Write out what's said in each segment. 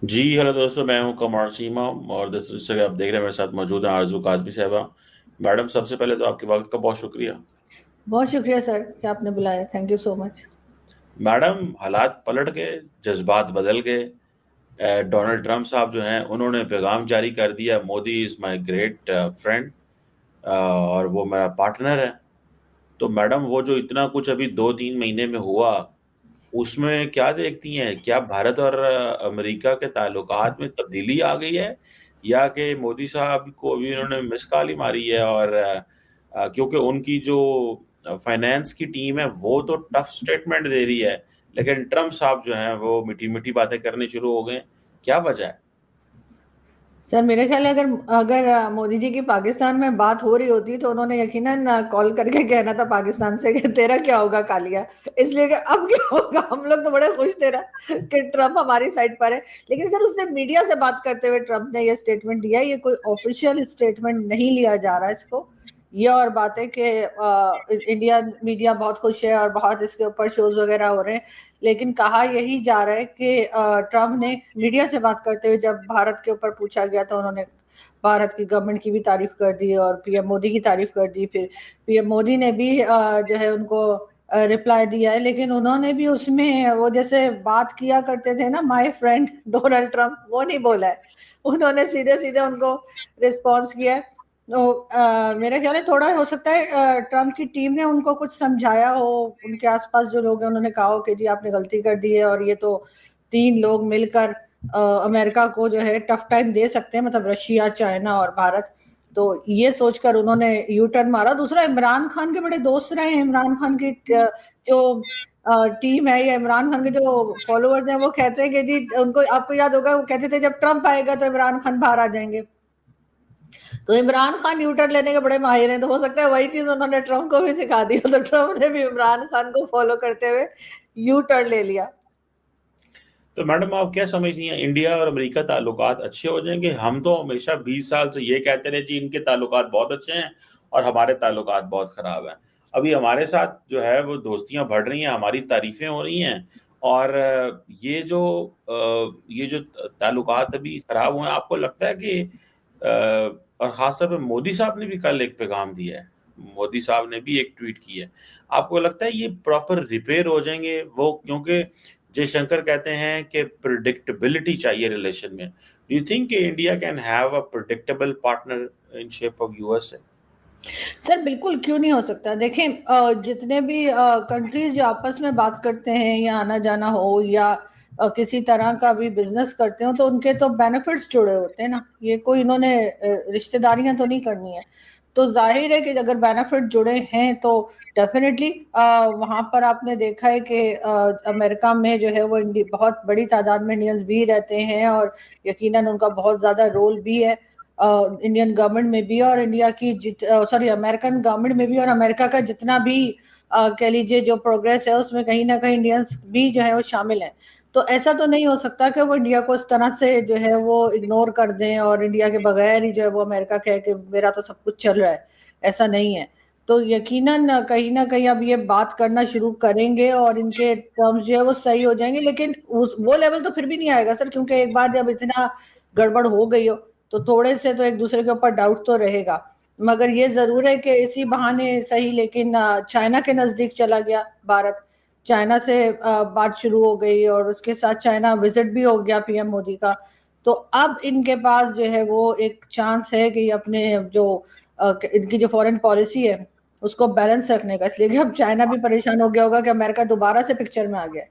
جی hello दोस्तों, मैं हूं कमर सीमा और दोस्तों आप देख रहे हैं मेरे साथ मौजूद हैं आरजू काजमी साहबा. मैडम, सबसे पहले तो आपके वक्त का बहुत शुक्रिया. बहुत शुक्रिया सर कि आपने बुलाया। Thank you so much. Madam, हालात पलट गए, जज्बात बदल गए. डोनाल्ड ट्रंप साहब जो हैं उन्होंने पैगाम जारी कर दिया, Modi is my great friend और वो मेरा पार्टनर है. तो मैडम, वो जो इतना कुछ अभी 2-3 महीने में हुआ, उसमें क्या देखती हैं? क्या भारत और अमेरिका के ताल्लुकात में तब्दीली आ गई है, या कि मोदी साहब को भी उन्होंने मिस कॉल ही मारी है? और क्योंकि उनकी जो फाइनेंस की टीम है वो तो टफ स्टेटमेंट दे रही है, लेकिन ट्रम्प साहब जो हैं वो मीठी मीठी बातें करनी शुरू हो गए. क्या वजह है? सर मेरे ख्याल है अगर अगर मोदी जी की पाकिस्तान में बात हो रही होती तो उन्होंने यकीनन कॉल करके कहना था पाकिस्तान से कि तेरा क्या होगा कालिया। इसलिए कि अब क्या होगा, हम लोग तो बड़े खुश थे ना कि ट्रम्प हमारी साइड पर है। लेकिन सर उसने मीडिया से बात करते हुए ट्रम्प ने ये स्टेटमेंट दिया, ये कोई ऑफिशियल स्टेटमेंट नहीं लिया जा रहा है इसको। ये और बात है कि इंडिया मीडिया बहुत खुश है और बहुत इसके ऊपर शोज वगैरह हो रहे हैं। लेकिन कहा यही जा रहा है कि ट्रम्प ने मीडिया से बात करते हुए जब भारत के ऊपर पूछा गया तो उन्होंने भारत की गवर्नमेंट की भी तारीफ कर दी और पीएम मोदी की तारीफ कर दी। फिर पीएम मोदी ने भी जो है उनको रिप्लाई दिया है, लेकिन उन्होंने भी उसमें वो जैसे बात किया करते थे ना, माय फ्रेंड डोनाल्ड ट्रम्प, वो नहीं बोला है। उन्होंने सीधे सीधे उनको रिस्पॉन्स किया है। तो मेरा ख्याल है थोड़ा हो सकता है ट्रम्प की टीम ने उनको कुछ समझाया हो, उनके आसपास जो लोग हैं उन्होंने कहा हो कि जी आपने गलती कर दी है और ये तो 3 लोग मिलकर अमेरिका को जो है टफ टाइम दे सकते हैं, मतलब रशिया, चाइना और भारत। तो ये सोचकर उन्होंने यू टर्न मारा। दूसरा, इमरान खान के बड़े दोस्त रहे हैं। इमरान खान की जो टीम है या इमरान खान के जो फॉलोअर्स हैं वो कहते हैं कि जी उनको, आपको याद होगा वो कहते थे जब ट्रम्प आएगा तो इमरान खान बाहर आ जाएंगे। तो इमरान खान यू टर्न लेने के बड़े माहिर हैं, तो हो सकता है वही चीज उन्होंने ट्रम्प को भी सिखा दी, तो ट्रम्प ने भी इमरान खान को फॉलो करते हुए यू टर्न ले लिया। तो मैडम, आप क्या समझती हैं, इंडिया और अमेरिका ताल्लुकात अच्छे हो जाएंगे? हम तो हमेशा 20 साल से ये कहते रहे जी इनके ताल्लुकात बहुत अच्छे हैं और हमारे ताल्लुकात बहुत खराब हैं. अभी हमारे साथ जो है वो दोस्तियां बढ़ रही हैं, हमारी तारीफें हो रही हैं. और ये जो ताल्लुकात अभी खराब हुए हैं, आपको लगता है कि और खासतौर पर मोदी साहब ने भी कल एक पैगाम दिया है, मोदी साहब ने भी एक ट्वीट की है, आपको लगता है ये प्रॉपर रिपेयर हो जाएंगे वो? क्योंकि जयशंकर कहते हैं कि प्रिडिक्टेबिलिटी चाहिए रिलेशन में. Do you think India can have a predictable partner in shape of USA? Sir बिल्कुल, क्यों नहीं हो सकता। देखें जितने भी कंट्रीज जो आपस में बात करते हैं या आना जाना हो या किसी तरह का भी बिजनेस करते हो तो उनके तो बेनिफिट्स जुड़े होते हैं ना। ये कोई इन्होंने रिश्तेदारियां तो नहीं करनी है। तो जाहिर है कि अगर बेनिफिट जुड़े हैं तो डेफिनेटली वहां पर आपने देखा है कि अमेरिका में जो है वो बहुत बड़ी तादाद में इंडियंस भी रहते हैं और यकीनन उनका बहुत ज्यादा रोल भी है इंडियन गवर्नमेंट में भी और इंडिया की सॉरी अमेरिकन गवर्नमेंट में भी। और अमेरिका का जितना भी कह लीजिए जो प्रोग्रेस है उसमें कहीं ना कहीं इंडियंस भी जो है वो शामिल हैं। तो ऐसा तो नहीं हो सकता कि वो इंडिया को इस तरह से जो है वो इग्नोर कर दें और इंडिया के बगैर ही जो है वो अमेरिका कहे कि मेरा तो सब कुछ चल रहा है। ऐसा नहीं है। तो यकीनन कहीं ना कहीं अब ये बात करना शुरू करेंगे और इनके टर्म्स जो है वो सही हो जाएंगे। लेकिन उस वो लेवल तो फिर भी नहीं आएगा सर, क्योंकि एक बार जब इतना गड़बड़ हो गई हो तो थोड़े से तो एक दूसरे के ऊपर डाउट तो रहेगा। मगर ये जरूर है कि इसी बहाने सही, लेकिन चाइना के नजदीक चला गया भारत। चाइना से बात शुरू हो गई और उसके साथ चाइना विजिट भी हो गया पीएम मोदी का। तो अब इनके पास जो है वो एक चांस है कि अपने जो इनकी जो फॉरेन पॉलिसी है उसको बैलेंस रखने का। इसलिए कि अब चाइना भी परेशान हो गया होगा कि अमेरिका दोबारा से पिक्चर में आ गया है।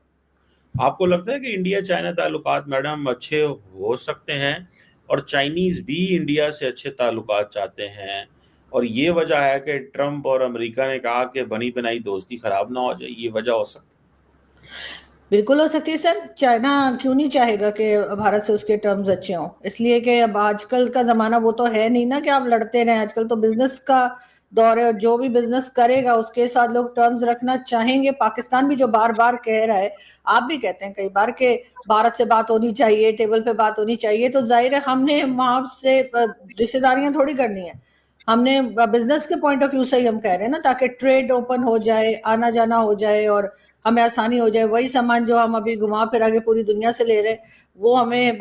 आपको लगता है कि इंडिया चाइना ताल्लुकात मैडम अच्छे हो सकते हैं, और चाइनीज भी इंडिया से अच्छे ताल्लुकात चाहते हैं, और ये वजह है कि ट्रम्प और अमेरिका ने कहा कि बनी बनाई दोस्ती खराब ना हो जाए, ये वजह हो सकती बिल्कुल हो सकती है सर। चाइना क्यों नहीं चाहेगा कि भारत से उसके टर्म्स अच्छे हों। इसलिए कि अब आजकल का जमाना वो तो है नहीं ना कि आप लड़ते रहें। आजकल तो बिजनेस का दौर है और जो भी बिजनेस करेगा उसके साथ लोग टर्म्स रखना चाहेंगे। पाकिस्तान भी जो बार बार कह रहा है, आप भी कहते हैं कई बार कि भारत से बात होनी चाहिए, टेबल पे बात होनी चाहिए, तो जाहिर है हमने वहां से रिश्तेदारियां थोड़ी करनी है। हमने बिजनेस के पॉइंट ऑफ व्यू से ही हम कह रहे हैं ना, ताकि ट्रेड ओपन हो जाए, आना जाना हो जाए और हमें आसानी हो जाए। वही सामान जो हम अभी घुमा फिरा के पूरी दुनिया से ले रहे हैं वो हमें